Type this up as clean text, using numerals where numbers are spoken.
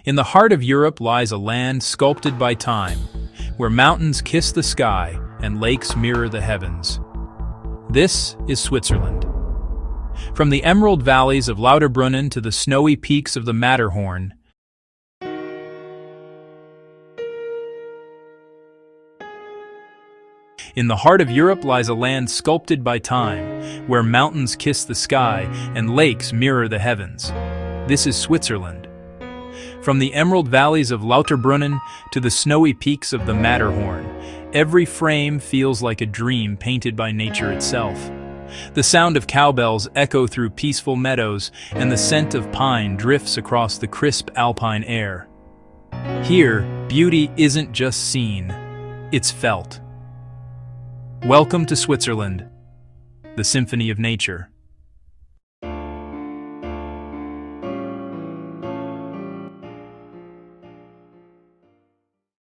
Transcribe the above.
In the heart of Europe lies a land sculpted by time, where mountains kiss the sky and lakes mirror the heavens. This is Switzerland. From the emerald valleys of Lauterbrunnen to the snowy peaks of the Matterhorn, in the heart of Europe lies a land sculpted by time, where mountains kiss the sky and lakes mirror the heavens. This is Switzerland. From the emerald valleys of Lauterbrunnen to the snowy peaks of the Matterhorn, every frame feels like a dream painted by nature itself. The sound of cowbells echo through peaceful meadows, and the scent of pine drifts across the crisp alpine air. Here, beauty isn't just seen, it's felt. Welcome to Switzerland, the symphony of nature.